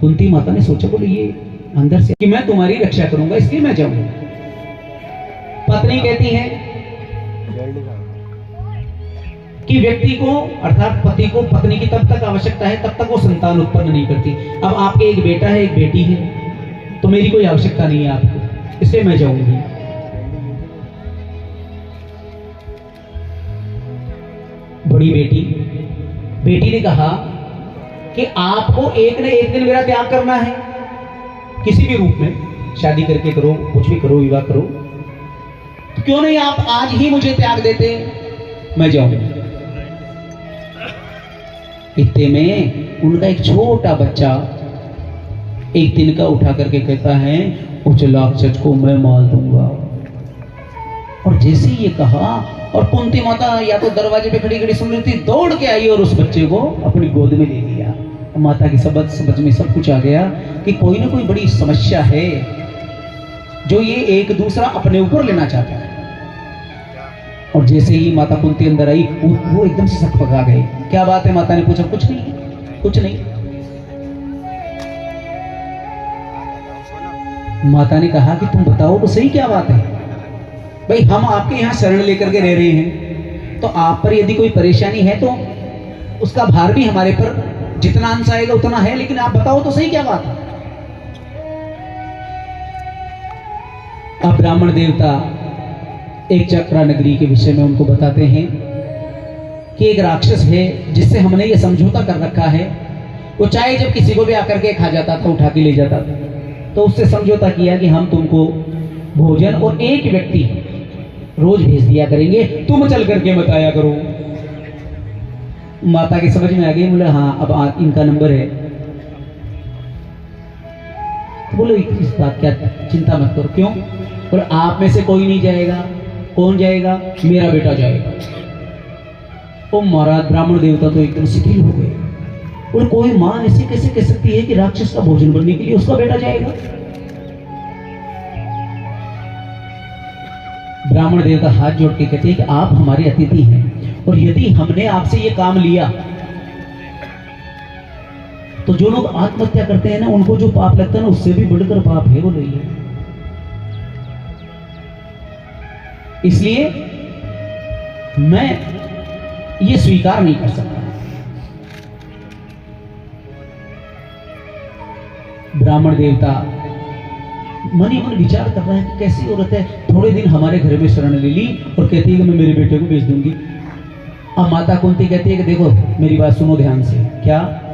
कुंती माता ने सोचा, बोले ये अंदर से कि मैं तुम्हारी रक्षा करूंगा इसलिए मैं जाऊंगा। पत्नी कहती है कि व्यक्ति को अर्थात पति को पत्नी की तब तक आवश्यकता है तब तक वो संतान उत्पन्न नहीं करती। अब आपके एक बेटा है एक बेटी है, तो मेरी कोई आवश्यकता नहीं है आपको, इसलिए मैं जाऊंगी। बड़ी बेटी ने कहा कि आपको एक न एक दिन मेरा त्याग करना है, किसी भी रूप में, शादी करके करो, कुछ भी करो, विवाह करो, तो क्यों नहीं आप आज ही मुझे त्याग देते, मैं जाऊंगी। इतने में उनका एक छोटा बच्चा एक दिन का उठा करके कहता है, उस राक्षस को मैं मार दूंगा। और जैसे ये कहा, और कुंती माता या तो दरवाजे पे खड़ी खड़ी सुन रही थी, दौड़ के आई और उस बच्चे को अपनी गोद में ले लिया। माता की समझ में सब कुछ आ गया कि कोई ना कोई बड़ी समस्या है जो ये एक दूसरा अपने ऊपर लेना चाहता है। और जैसे ही माता कुंती अंदर आई, वो एकदम से सकपका गए। क्या बात है? माता ने पूछा। कुछ नहीं, कुछ नहीं। माता ने कहा कि तुम बताओ तो सही क्या बात है। भाई हम आपके यहाँ शरण लेकर के रह रहे हैं, तो आप पर यदि कोई परेशानी है तो उसका भार भी हमारे पर जितना अंश आएगा उतना है, लेकिन आप बताओ तो सही क्या बात है। अब ब्राह्मण देवता एक चक्रा नगरी के विषय में उनको बताते हैं कि एक राक्षस है जिससे हमने ये समझौता कर रखा है। वो चाहे जब किसी को भी आकर के खा जाता था, उठा के ले जाता था, तो उससे समझौता किया कि हम तुमको भोजन और एक व्यक्ति रोज भेज दिया करेंगे, तुम चल करके मत आया करो। माता की समझ में आ गई, बोले हाँ अब इनका नंबर है। तो बोले इस बात क्या चिंता मत करो। क्यों? बोले आप में से कोई नहीं जाएगा। कौन जाएगा? मेरा बेटा जाएगा। ओ महाराज, ब्राह्मण देवता तो एकदम शिथिल हो गए। और कोई मां ऐसे कैसे कह सकती है कि राक्षस का भोजन बनने के लिए उसका बेटा जाएगा? ब्राह्मण देवता हाथ जोड़ के कहते हैं कि आप हमारे अतिथि हैं, और यदि हमने आपसे ये काम लिया तो जो लोग आत्महत्या करते हैं ना, उनको जो पाप लगता है ना, उससे भी बढ़कर पाप है। बोलो ये, इसलिए मैं ये स्वीकार नहीं कर सकता। ब्राह्मण देवता मन ही मन विचार कर रहा है कि कैसी औरत है, थोड़े दिन हमारे घर में शरण ले ली और कहती है कि मैं मेरे बेटे को भेज दूंगी। अब माता कुंती कहती है कि देखो मेरी बात सुनो ध्यान से। क्या?